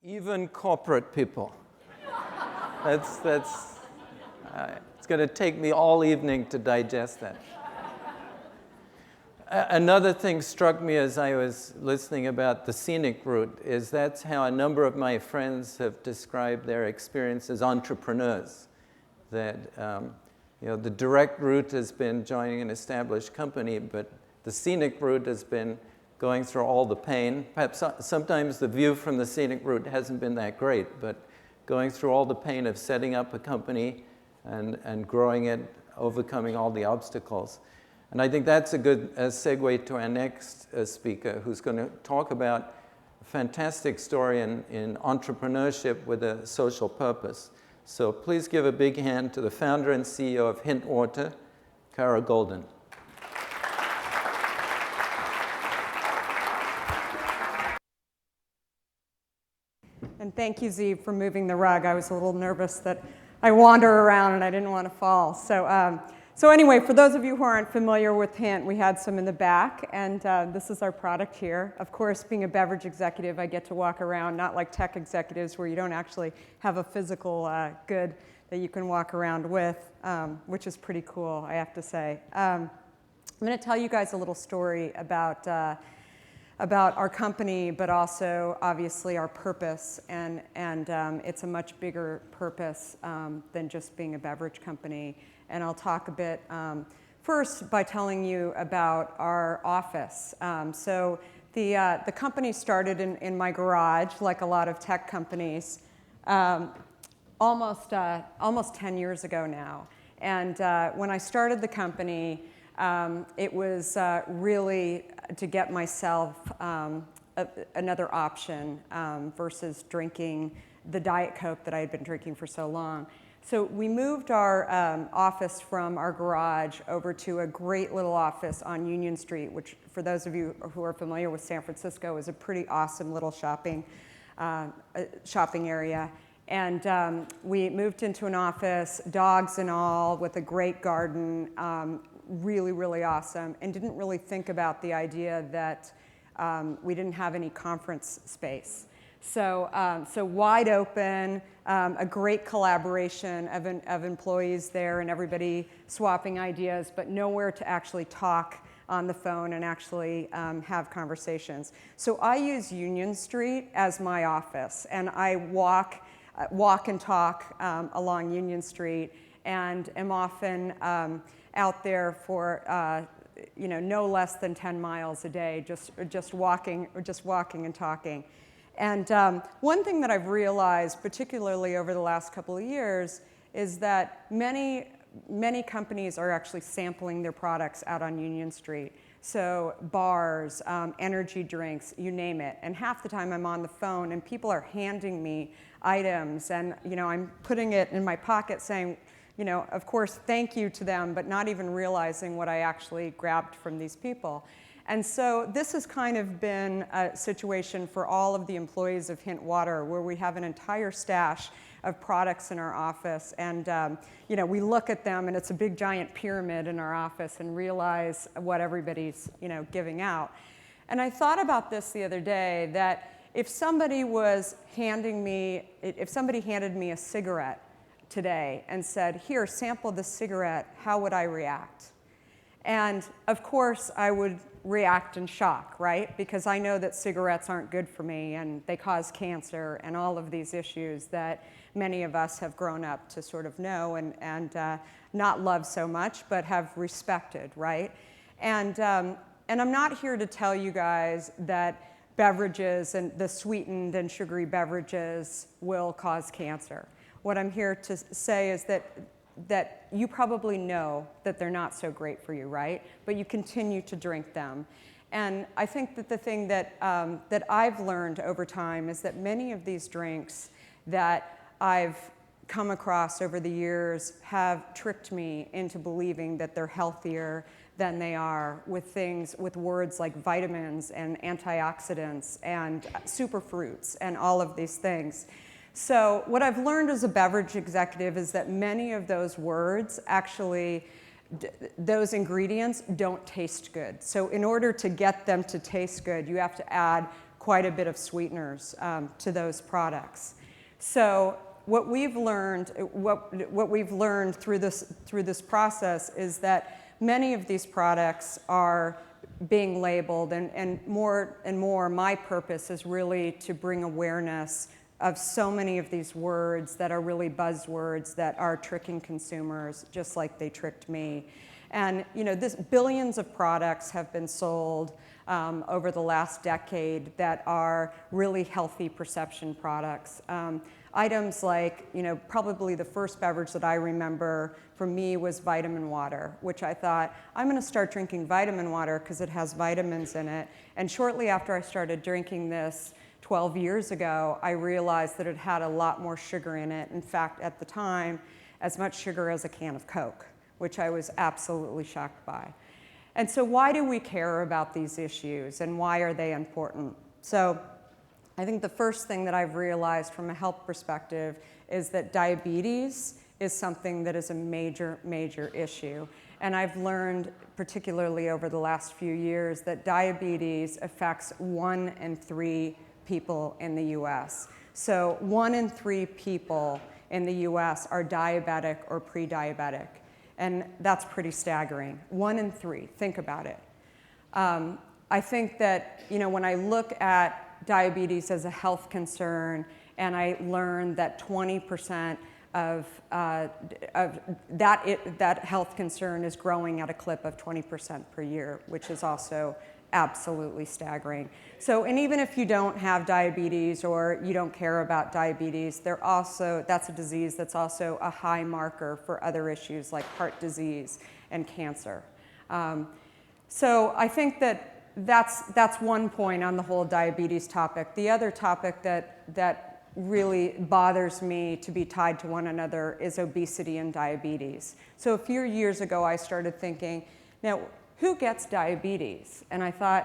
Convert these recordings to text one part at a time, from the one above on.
Even corporate people. It's going to take me all evening to digest that. Another thing struck me as I was listening about the scenic route is that's how a number of my friends have described their experience as entrepreneurs. That the direct route has been joining an established company, but the scenic route has been going through all the pain. Perhaps sometimes the view from the scenic route hasn't been that great, but going through all the pain of setting up a company and growing it, overcoming all the obstacles. And I think that's a good segue to our next speaker, who's going to talk about a fantastic story in entrepreneurship with a social purpose. So please give a big hand to the founder and CEO of Hint Water, Kara Goldin. And thank you, Zeev, for moving the rug. I was a little nervous that I wander around and I didn't want to fall. So anyway, for those of you who aren't familiar with Hint, we had some in the back, and this is our product here. Of course, being a beverage executive, I get to walk around, not like tech executives where you don't actually have a physical good that you can walk around with, which is pretty cool, I have to say. I'm going to tell you guys a little story about our company, but also obviously our purpose, and it's a much bigger purpose than just being a beverage company. And I'll talk a bit first by telling you about our office. So the company started in my garage, like a lot of tech companies, almost 10 years ago now. And when I started the company, it was really to get myself another option versus drinking the Diet Coke that I had been drinking for so long. So we moved our office from our garage over to a great little office on Union Street, which for those of you who are familiar with San Francisco is a pretty awesome little shopping area. And we moved into an office, dogs and all, with a great garden, really, really awesome, and didn't really think about the idea that we didn't have any conference space. So wide open, a great collaboration of employees there and everybody swapping ideas, but nowhere to actually talk on the phone and actually have conversations. So I use Union Street as my office, and I walk and talk along Union Street, and am often out there for no less than 10 miles a day, just walking and talking. And one thing that I've realized, particularly over the last couple of years, is that many companies are actually sampling their products out on Union Street. So bars, energy drinks, you name it. And half the time I'm on the phone and people are handing me items, and I'm putting it in my pocket saying, of course, thank you to them, but not even realizing what I actually grabbed from these people. And so this has kind of been a situation for all of the employees of Hint Water, where we have an entire stash of products in our office. And we look at them, and it's a big giant pyramid in our office, and realize what everybody's giving out. And I thought about this the other day, that if somebody handed me a cigarette today and said, here, sample this cigarette, how would I react? And of course, I would react in shock, right? Because I know that cigarettes aren't good for me, and they cause cancer and all of these issues that many of us have grown up to sort of know and not love so much, but have respected, right? And I'm not here to tell you guys that beverages and the sweetened and sugary beverages will cause cancer. What I'm here to say is that you probably know that they're not so great for you, right? But you continue to drink them. And I think that the thing that I've learned over time is that many of these drinks that I've come across over the years have tricked me into believing that they're healthier than they are, with words like vitamins and antioxidants and superfruits and all of these things. So what I've learned as a beverage executive is that many of those words actually, those ingredients don't taste good. So in order to get them to taste good, you have to add quite a bit of sweeteners to those products. So what we've learned through this process is that many of these products are being labeled, and more my purpose is really to bring awareness of so many of these words that are really buzzwords that are tricking consumers just like they tricked me. And billions of products have been sold over the last decade that are really healthy perception products. Items like, probably the first beverage that I remember for me was vitamin water, which I thought, I'm going to start drinking vitamin water because it has vitamins in it. And shortly after I started drinking this 12 years ago, I realized that it had a lot more sugar in it. In fact, at the time, as much sugar as a can of Coke, which I was absolutely shocked by. And so why do we care about these issues, and why are they important? So I think the first thing that I've realized from a health perspective is that diabetes is something that is a major, major issue. And I've learned, particularly over the last few years, that diabetes affects 1 in 3 people in the US. So 1 in 3 people in the US are diabetic or pre-diabetic. And that's pretty staggering. 1 in 3, think about it. I think that, when I look at diabetes as a health concern, and I learned that 20% of that health concern is growing at a clip of 20% per year, which is also absolutely staggering. So, and even if you don't have diabetes or you don't care about diabetes, that's a disease that's also a high marker for other issues like heart disease and cancer. So I think that's one point on the whole diabetes topic. The other topic that really bothers me to be tied to one another is obesity and diabetes. So a few years ago, I started thinking, now, who gets diabetes? And I thought,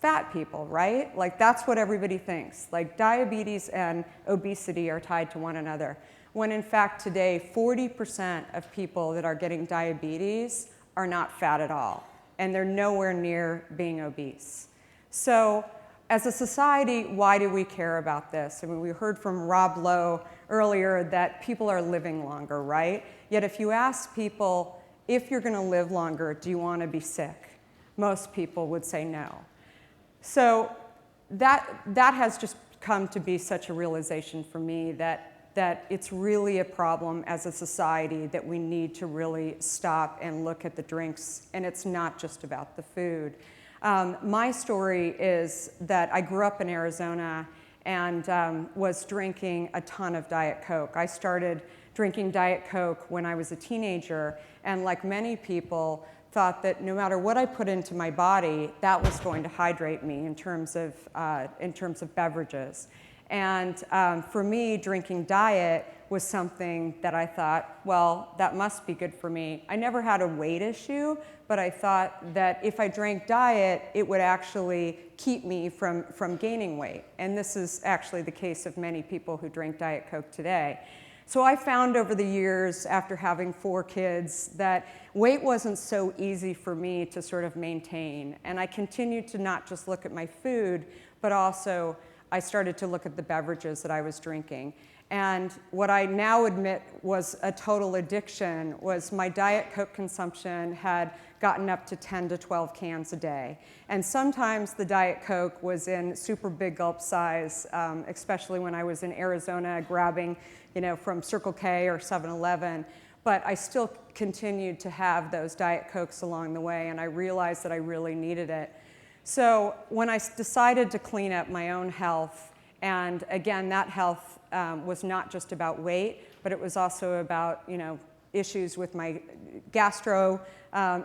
fat people, right? Like, that's what everybody thinks. Like, diabetes and obesity are tied to one another. When in fact, today, 40% of people that are getting diabetes are not fat at all. And they're nowhere near being obese. So as a society, why do we care about this? I mean, we heard from Rob Lowe earlier that people are living longer, right? Yet if you ask people, if you're going to live longer, do you want to be sick? Most people would say no. So that has just come to be such a realization for me that it's really a problem as a society that we need to really stop and look at the drinks, and it's not just about the food. My story is that I grew up in Arizona and was drinking a ton of Diet Coke. I started drinking Diet Coke when I was a teenager, and like many people, thought that no matter what I put into my body, that was going to hydrate me in terms of beverages. And for me, drinking Diet was something that I thought, well, that must be good for me. I never had a weight issue, but I thought that if I drank Diet, it would actually keep me from gaining weight. And this is actually the case of many people who drink Diet Coke today. So I found over the years, after having 4 kids, that weight wasn't so easy for me to sort of maintain. And I continued to not just look at my food, but also I started to look at the beverages that I was drinking. And what I now admit was a total addiction was my Diet Coke consumption had gotten up to 10 to 12 cans a day. And sometimes the Diet Coke was in super big gulp size, especially when I was in Arizona grabbing, from Circle K or 7-Eleven. But I still continued to have those Diet Cokes along the way, and I realized that I really needed it. So when I decided to clean up my own health, and again, that health was not just about weight, but it was also about, issues with my gastro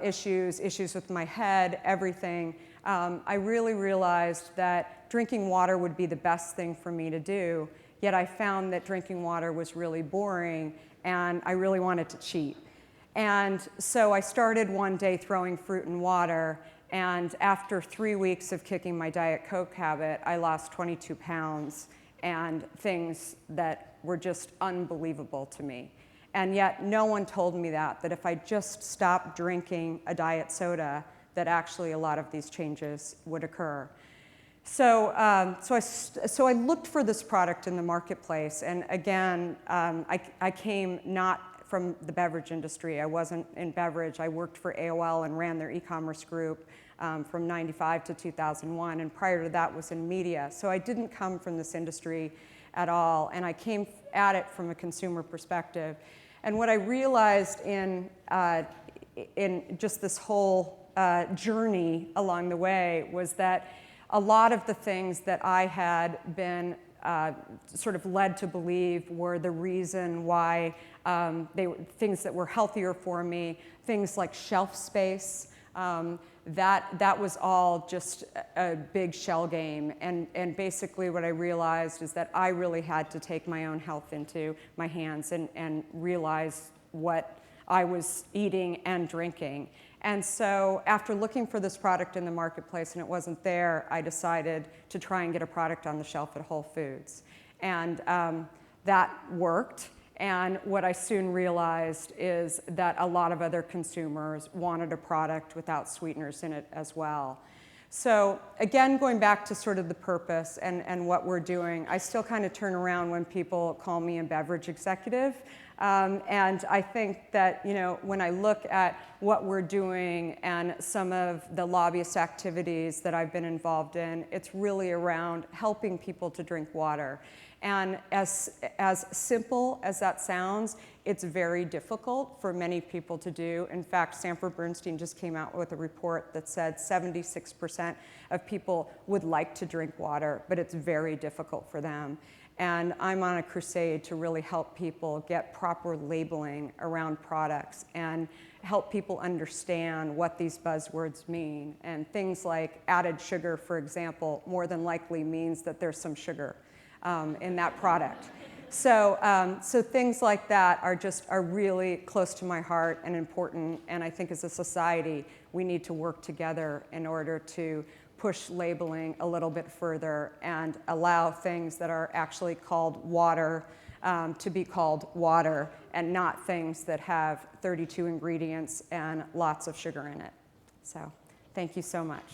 issues with my head, everything. I really realized that drinking water would be the best thing for me to do, yet I found that drinking water was really boring, and I really wanted to cheat. And so I started one day throwing fruit in water, and after 3 weeks of kicking my Diet Coke habit, I lost 22 pounds and things that were just unbelievable to me. And yet no one told me that if I just stopped drinking a diet soda, that actually a lot of these changes would occur. So I looked for this product in the marketplace, and again, I came not from the beverage industry. I wasn't in beverage. I worked for AOL and ran their e-commerce group from 95 to 2001, and prior to that was in media. So I didn't come from this industry at all, and I came at it from a consumer perspective. And what I realized in just this whole journey along the way was that a lot of the things that I had been sort of led to believe were the reason why they were things that were healthier for me, things like shelf space, that was all just a big shell game. And basically what I realized is that I really had to take my own health into my hands and realize what I was eating and drinking. And so after looking for this product in the marketplace and it wasn't there, I decided to try and get a product on the shelf at Whole Foods. And that worked. And what I soon realized is that a lot of other consumers wanted a product without sweeteners in it as well. So again, going back to sort of the purpose and what we're doing, I still kind of turn around when people call me a beverage executive. And I think that, you know, when I look at what we're doing and some of the lobbyist activities that I've been involved in, it's really around helping people to drink water. And as simple as that sounds, it's very difficult for many people to do. In fact, Sanford Bernstein just came out with a report that said 76% of people would like to drink water, but it's very difficult for them. And I'm on a crusade to really help people get proper labeling around products and help people understand what these buzzwords mean. And things like added sugar, for example, more than likely means that there's some sugar in that product. So things like that are really close to my heart and important. And I think as a society, we need to work together in order to push labeling a little bit further and allow things that are actually called water to be called water and not things that have 32 ingredients and lots of sugar in it. So thank you so much.